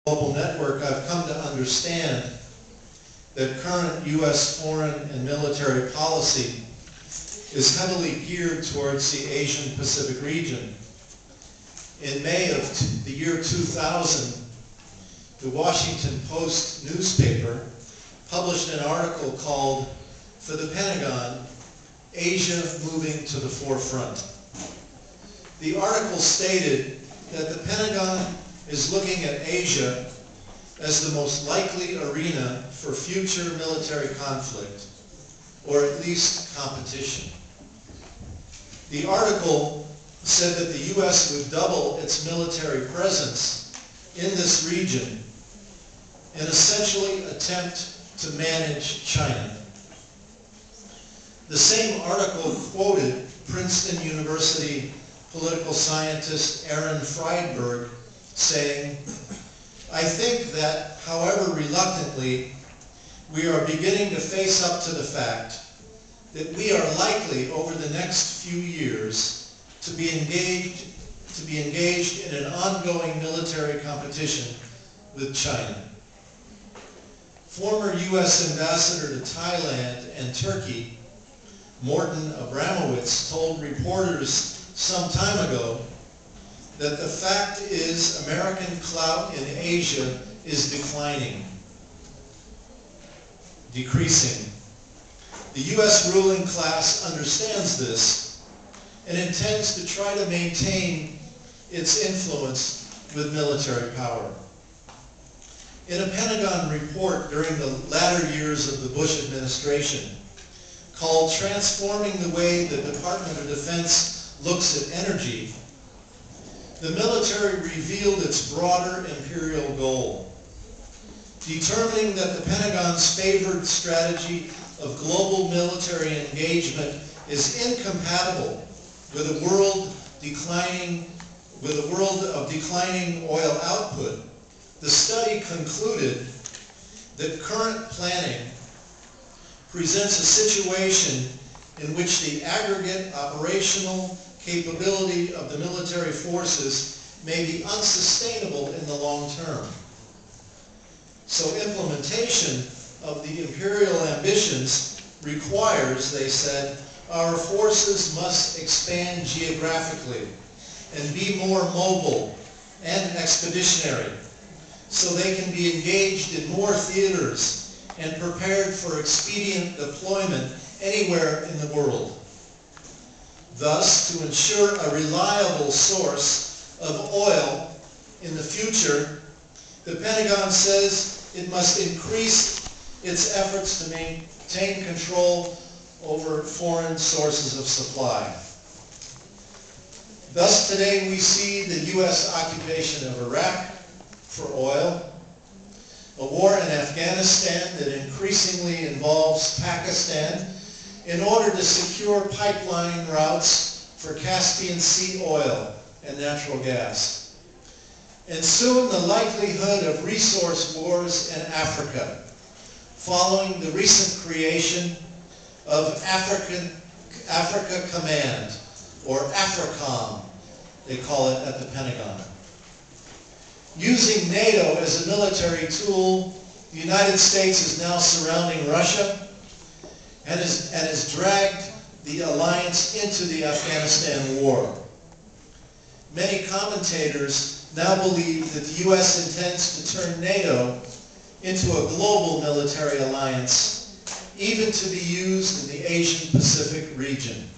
global network, I've come to understand that current U.S. foreign and military policy is heavily geared towards the Asian Pacific region. In May of the year 2000, the Washington Post newspaper published an article called, "For the Pentagon, Asia Moving to the Forefront." The article stated that the Pentagon is looking at Asia as the most likely arena for future military conflict, or at least competition. The article said that the U.S. would double its military presence in this region and essentially attempt to manage China. The same article quoted Princeton University political scientist Aaron Friedberg saying, "I think that, however reluctantly, we are beginning to face up to the fact that we are likely over the next few years to be engaged in an ongoing military competition with China." Former U.S. Ambassador to Thailand and Turkey, Morton Abramowitz, told reporters some time ago that the fact is American clout in Asia is decreasing. The U.S. ruling class understands this and intends to try to maintain its influence with military power. In a Pentagon report during the latter years of the Bush administration called "Transforming the Way the Department of Defense Looks at Energy," the military revealed its broader imperial goal, determining that the Pentagon's favored strategy of global military engagement is incompatible with a world of declining oil output. The study concluded that current planning presents a situation in which the aggregate operational capability of the military forces may be unsustainable in the long term. So implementation of the imperial ambitions requires, they said, our forces must expand geographically and be more mobile and expeditionary, so they can be engaged in more theaters and prepared for expedient deployment anywhere in the world. Thus, to ensure a reliable source of oil in the future, the Pentagon says it must increase its efforts to maintain control over foreign sources of supply. Thus, today we see the U.S. occupation of Iraq for oil, a war in Afghanistan that increasingly involves Pakistan in order to secure pipeline routes for Caspian Sea oil and natural gas, and soon the likelihood of resource wars in Africa, following the recent creation of Africa Command, or AFRICOM, they call it at the Pentagon. Using NATO as a military tool, the United States is now surrounding Russia and has dragged the alliance into the Afghanistan war. Many commentators now believe that the U.S. intends to turn NATO into a global military alliance, even to be used in the Asian Pacific region.